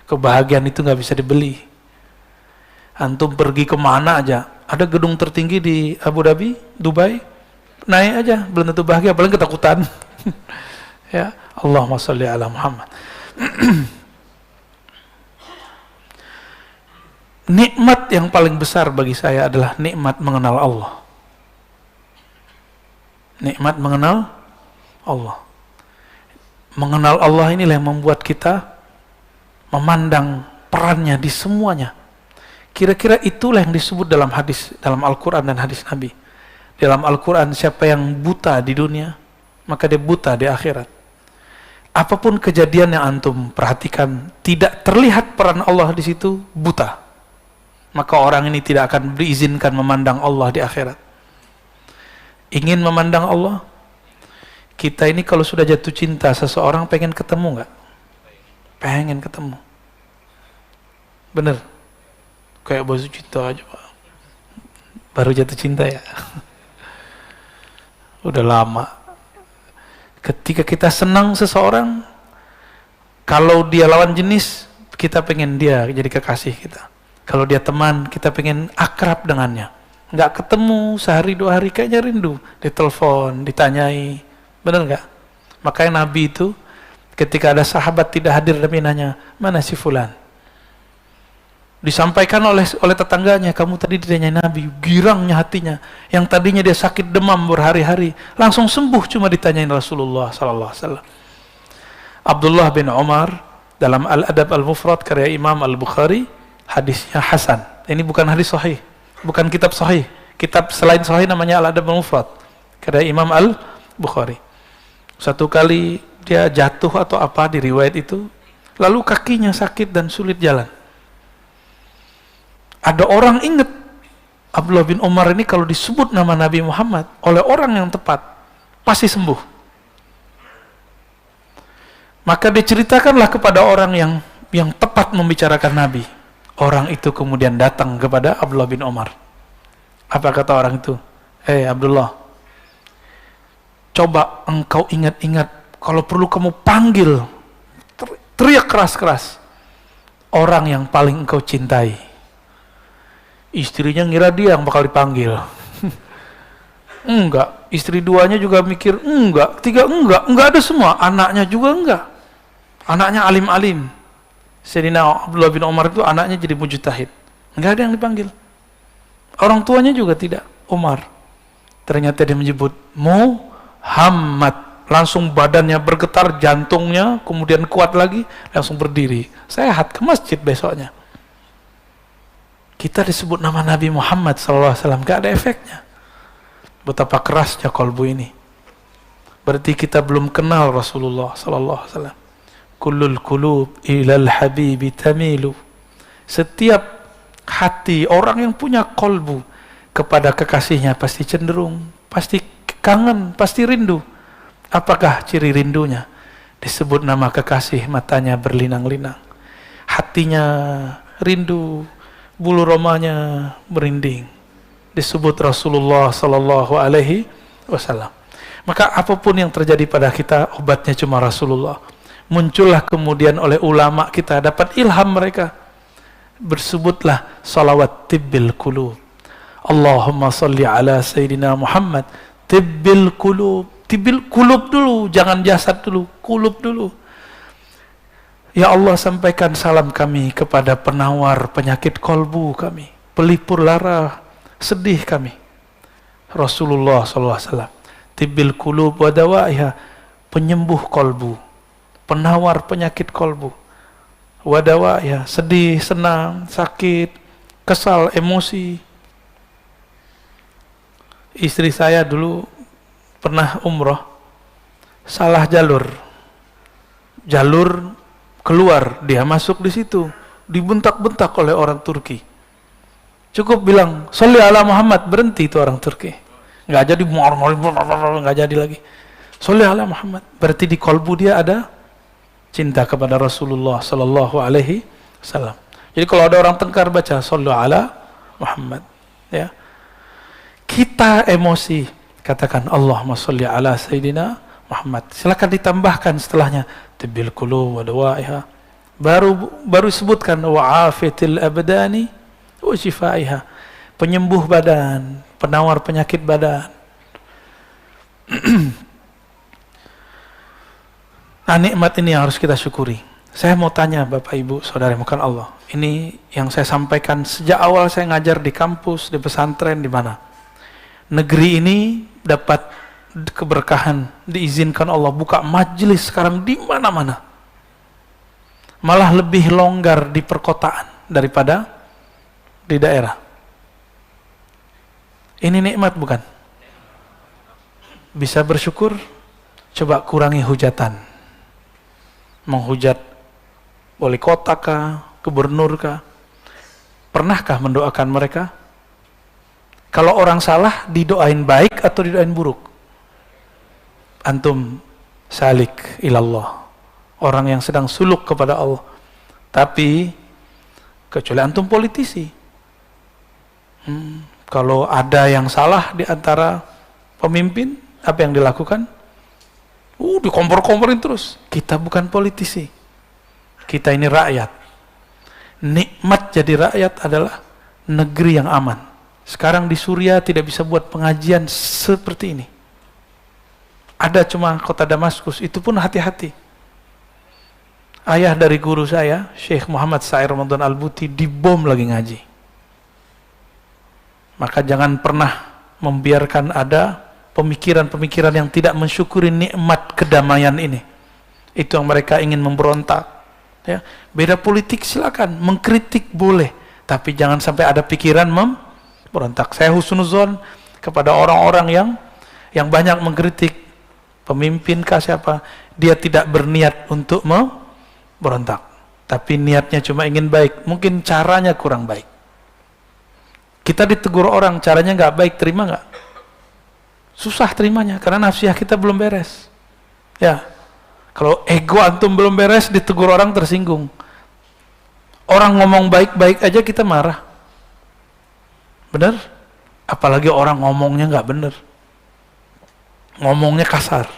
Kebahagiaan itu nggak bisa dibeli. Antum pergi kemana aja, ada gedung tertinggi di Abu Dhabi, Dubai, naik aja, belum tentu bahagia, paling ketakutan. Ya, Allahumma sholli ala Muhammad. Nikmat yang paling besar bagi saya adalah nikmat mengenal Allah. Nikmat mengenal Allah. Mengenal Allah inilah yang membuat kita memandang perannya di semuanya. Kira-kira itulah yang disebut dalam hadis, dalam Al-Quran dan hadis Nabi. Dalam Al-Quran, siapa yang buta di dunia, maka dia buta di akhirat. Apapun kejadian yang antum perhatikan, tidak terlihat peran Allah di situ, buta. Maka orang ini tidak akan diizinkan memandang Allah di akhirat. Ingin memandang Allah? Kita ini kalau sudah jatuh cinta seseorang, pengen ketemu nggak? Pengen ketemu. Bener? Kayak baju cinta aja, Pak. Baru jatuh cinta ya. Udah lama. Ketika kita senang seseorang, kalau dia lawan jenis, kita pengen dia jadi kekasih kita. Kalau dia teman, kita pengen akrab dengannya. Nggak ketemu sehari dua hari, kayaknya rindu. Ditelepon, ditanyai. Bener nggak? Makanya Nabi itu, ketika ada sahabat tidak hadir, Nabi nanya, mana si fulan? Disampaikan oleh tetangganya, kamu tadi ditanyai Nabi, girangnya hatinya. Yang tadinya dia sakit demam berhari-hari, langsung sembuh cuma ditanyain Rasulullah sallallahu alaihi wasallam. Abdullah bin Umar dalam Al-Adab Al-Mufrad karya Imam Al-Bukhari, hadisnya hasan. Ini bukan hadis sahih, bukan kitab sahih. Kitab selain sahih namanya Al-Adab Al-Mufrad karya Imam Al-Bukhari. Satu kali dia jatuh atau apa di riwayat itu, lalu kakinya sakit dan sulit jalan. Ada orang ingat Abdullah bin Umar ini kalau disebut nama Nabi Muhammad oleh orang yang tepat pasti sembuh. Maka diceritakanlah kepada orang yang tepat membicarakan Nabi. Orang itu kemudian datang kepada Abdullah bin Umar. Apa kata orang itu? Abdullah, coba engkau ingat-ingat, kalau perlu kamu panggil, teriak keras-keras orang yang paling engkau cintai. Istrinya ngira dia yang bakal dipanggil. Enggak. Istri duanya juga mikir enggak. Tiga enggak ada semua. Anaknya juga enggak. Anaknya alim-alim. Sayyidina Abdullah bin Umar itu anaknya jadi mujtahid. Enggak ada yang dipanggil. Orang tuanya juga tidak. Umar. Ternyata dia menyebut Muhammad. Langsung badannya bergetar, jantungnya kemudian kuat lagi, langsung berdiri. Sehat ke masjid besoknya. Kita disebut nama Nabi Muhammad SAW, gak ada efeknya. Betapa kerasnya kolbu ini. Berarti kita belum kenal Rasulullah SAW. Kullul kulub ilal habibi tamilu. Setiap hati orang yang punya kolbu kepada kekasihnya pasti cenderung, pasti kangen, pasti rindu. Apakah ciri rindunya? Disebut nama kekasih, matanya berlinang-linang, hatinya rindu, bulu romanya merinding. Disebut Rasulullah sallallahu alaihi wasallam. Maka apapun yang terjadi pada kita, obatnya cuma Rasulullah. Muncullah kemudian oleh ulama kita, dapat ilham mereka. Bersebutlah salawat tibbil qulub. Allahumma salli ala Sayyidina Muhammad. Tibbil qulub. Tibbil qulub dulu, jangan jasad dulu, qulub dulu. Ya Allah, sampaikan salam kami kepada penawar penyakit kolbu kami, pelipur lara sedih kami, Rasulullah SAW. Tibbil qulub wa dawaiha, penyembuh kolbu, penawar penyakit kolbu. Wa dawaiha, sedih, senang, sakit, kesal, emosi. Istri saya dulu pernah umroh, salah jalur keluar, dia masuk di situ, dibentak-bentak oleh orang Turki. Cukup bilang, sholli ala Muhammad, berhenti itu orang Turki. Nggak jadi, nggak jadi lagi. Sholli ala Muhammad, berarti di kolbu dia ada cinta kepada Rasulullah sallallahu alaihi wasallam. Jadi kalau ada orang tengkar baca sholli ala Muhammad, ya. Kita emosi, katakan Allahumma sholli ala Sayyidina Muhammad. Silakan ditambahkan setelahnya tibbil qulub wa dawaiha. Baru sebutkan wa afiyatil abdani wa shifaiha. Penyembuh badan, penawar penyakit badan. Nah, nikmat ini yang harus kita syukuri. Saya mau tanya Bapak Ibu, Saudara bukan Allah. Ini yang saya sampaikan sejak awal saya ngajar di kampus, di pesantren, di mana. Negeri ini dapat keberkahan, diizinkan Allah buka majelis sekarang di mana-mana. Malah lebih longgar di perkotaan daripada di daerah. Ini nikmat bukan? Bisa bersyukur, coba kurangi hujatan. Menghujat wali kota kah, gubernur kah? Pernahkah mendoakan mereka? Kalau orang salah, didoain baik atau didoain buruk? Antum salik ilallah, orang yang sedang suluk kepada Allah. Tapi kecuali antum politisi, kalau ada yang salah di antara pemimpin, apa yang dilakukan? Dikompor-komporin terus. Kita bukan politisi, kita ini rakyat. Nikmat jadi rakyat adalah negeri yang aman. Sekarang di Suriah tidak bisa buat pengajian seperti ini. Ada cuma kota Damaskus, itu pun hati-hati. ayah dari guru saya, Syekh Muhammad Sair Ramadan Al-Buti, dibom lagi ngaji. Maka jangan pernah membiarkan ada pemikiran-pemikiran yang tidak mensyukuri nikmat kedamaian ini. Itu yang mereka ingin memberontak. Ya, beda politik silakan, mengkritik boleh, tapi jangan sampai ada pikiran memberontak. Saya husnuzon kepada orang-orang yang banyak mengkritik pemimpin kah siapa, dia tidak berniat untuk memberontak, tapi niatnya cuma ingin baik, mungkin caranya kurang baik. Kita ditegur orang, caranya nggak baik, terima nggak? Susah terimanya, karena nafsiyah kita belum beres. Ya, kalau ego antum belum beres, ditegur orang tersinggung. Orang ngomong baik-baik aja kita marah. Bener? Apalagi orang ngomongnya nggak bener, ngomongnya kasar.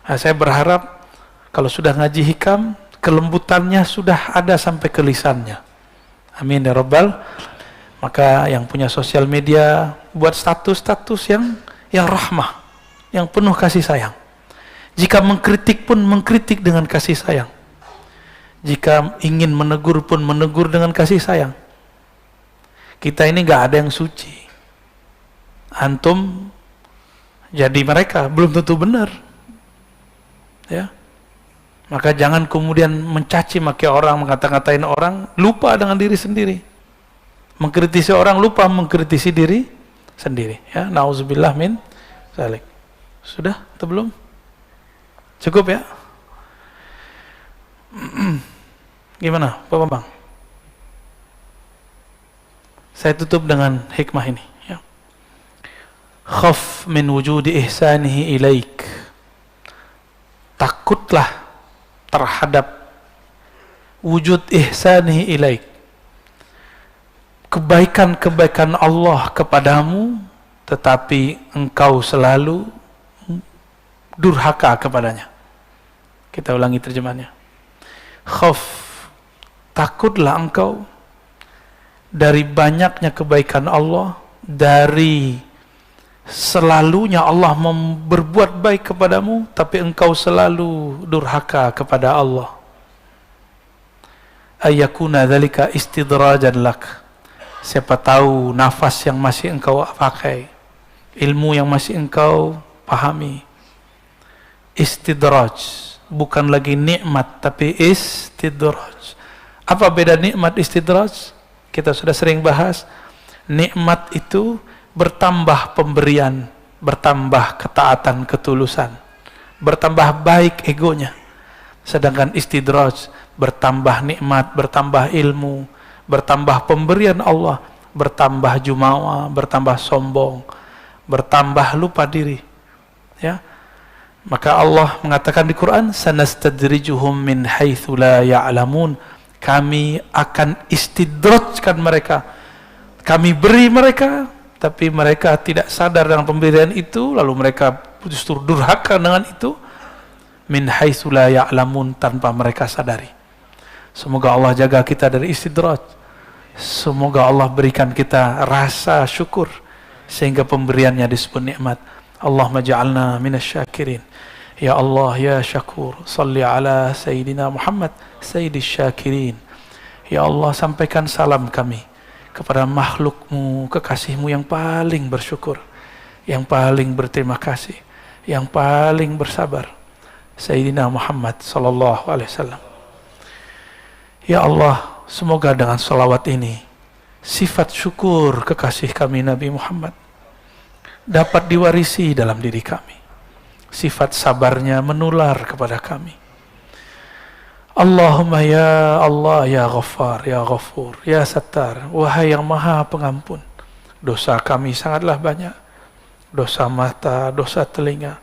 Nah, saya berharap kalau sudah ngaji hikam, kelembutannya sudah ada sampai ke lisannya. Amin ya Rabbal. Maka yang punya sosial media, buat status-status yang rahmah, yang penuh kasih sayang. Jika mengkritik pun mengkritik dengan kasih sayang. Jika ingin menegur pun menegur dengan kasih sayang. Kita ini nggak ada yang suci. Antum jadi mereka belum tentu benar. Ya. Maka jangan kemudian mencaci maki orang, mengata-ngatain orang, lupa dengan diri sendiri. Mengkritisi orang, lupa mengkritisi diri sendiri. Ya, nauzubillah min zalik. Sudah atau belum? Cukup ya? Gimana, Pak Bambang? Saya tutup dengan hikmah ini. Ya. Khaf min wujudi ihsanihi ilaik. Takutlah terhadap wujud ihsanihi ilaik. Kebaikan-kebaikan Allah kepadamu, tetapi engkau selalu durhaka kepadanya. Kita ulangi terjemahannya. Khaf, takutlah engkau dari banyaknya kebaikan Allah, dari selalunya Allah berbuat baik kepadamu, tapi engkau selalu durhaka kepada Allah. Ayyakuna dzalika istidrajan lak. Siapa tahu nafas yang masih engkau pakai, ilmu yang masih engkau pahami, istidraj, bukan lagi nikmat tapi istidraj. Apa beda nikmat istidraj? Kita sudah sering bahas. Nikmat itu bertambah pemberian, bertambah ketaatan, ketulusan, bertambah baik egonya. Sedangkan istidraj bertambah nikmat, bertambah ilmu, bertambah pemberian Allah, bertambah jumawa, bertambah sombong, bertambah lupa diri. Ya. Maka Allah mengatakan di Quran, sanastadrijuhum min haitsu la ya'lamun. Kami akan istidrajkan mereka. Kami beri mereka, tapi mereka tidak sadar dengan pemberian itu, lalu mereka justru durhaka dengan itu. Min haitsu la ya'lamun, tanpa mereka sadari. Semoga Allah jaga kita dari istidraj. Semoga Allah berikan kita rasa syukur sehingga pemberiannya disebut nikmat. Allahumma ja'alna minasyakirin. Ya Allah ya Syakur, salli ala Sayyidina Muhammad Sayyidis Syakirin. Ya Allah, sampaikan salam kami kepada makhlukmu, kekasihmu yang paling bersyukur, yang paling berterima kasih, yang paling bersabar, Sayyidina Muhammad sallallahu alaihi wasallam. Ya Allah, semoga dengan salawat ini sifat syukur kekasih kami Nabi Muhammad dapat diwarisi dalam diri kami. Sifat sabarnya menular kepada kami. Allahumma ya Allah ya Ghaffar ya Ghafur ya Sattar, wahai yang maha pengampun. Dosa kami sangatlah banyak. Dosa mata, dosa telinga,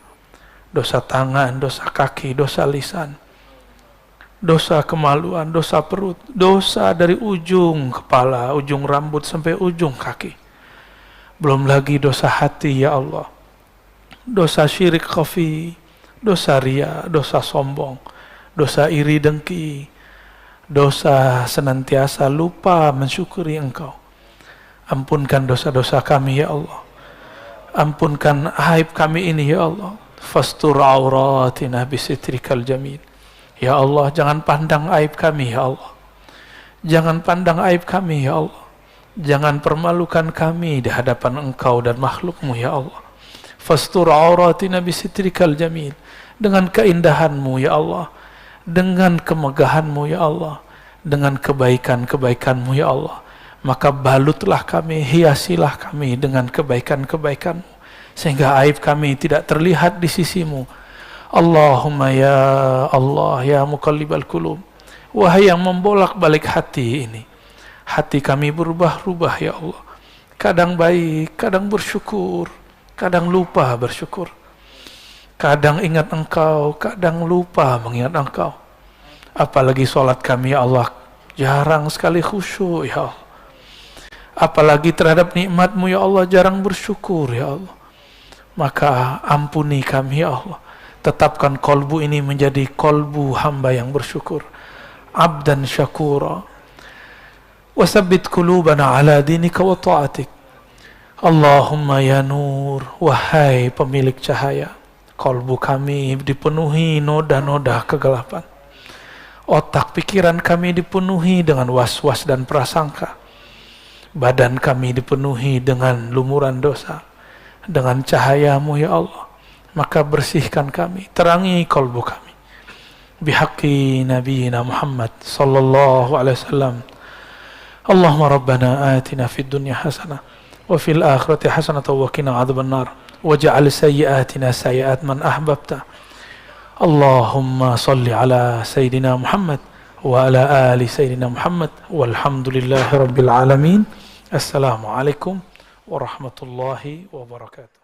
dosa tangan, dosa kaki, dosa lisan, dosa kemaluan, dosa perut, dosa dari ujung kepala, ujung rambut sampai ujung kaki. Belum lagi dosa hati ya Allah. Dosa syirik khafi, dosa ria, dosa sombong, dosa iri dengki, dosa senantiasa lupa mensyukuri Engkau. Ampunkan dosa-dosa kami ya Allah. Ampunkan aib kami ini ya Allah. Fastur auratina bisitrikal jamil. Ya Allah, jangan pandang aib kami, ya Allah. Jangan pandang aib kami, ya Allah. Jangan permalukan kami di hadapan Engkau dan makhluk-Mu, ya Allah. Fastur auratina bisitrikal jamil. Dengan keindahan-Mu, ya Allah. Dengan kemegahan-Mu, ya Allah. Dengan kebaikan-kebaikan-Mu, ya Allah. Maka balutlah kami, hiasilah kami dengan kebaikan-kebaikan-Mu, sehingga aib kami tidak terlihat di sisi-Mu. Allahumma ya Allah, ya muqallibal qulub. Wahai yang membolak-balik hati ini. Hati kami berubah-ubah, ya Allah. Kadang baik, kadang bersyukur, kadang lupa bersyukur. Kadang ingat Engkau, kadang lupa mengingat Engkau. Apalagi sholat kami, ya Allah, jarang sekali khusyuk, ya Allah. Apalagi terhadap nikmat-Mu, ya Allah, jarang bersyukur, ya Allah. Maka ampuni kami, ya Allah. Tetapkan kolbu ini menjadi kolbu hamba yang bersyukur. Abdan syakura. Wasabbit qulubana ala dinika wa ta'atik. Allahumma ya nur, wahai pemilik cahaya, kolbu kami dipenuhi noda-noda kegelapan. Otak pikiran kami dipenuhi dengan was-was dan prasangka. Badan kami dipenuhi dengan lumuran dosa. Dengan cahaya-Mu, ya Allah, maka bersihkan kami, terangi kolbu kami. Bihaqqi nabiyina Muhammad sallallahu alaihi wasallam. Allahumma rabbana atina fid dunya hasanah wa fil akhirati hasanah wa qina adzaban nar waj'al sayyi'atina sayyi'at man ahbabta. Allahumma salli ala sayyidina Muhammad wa ala ali sayyidina Muhammad walhamdulillahi rabbil alamin. Assalamualaikum warahmatullahi wabarakatuh.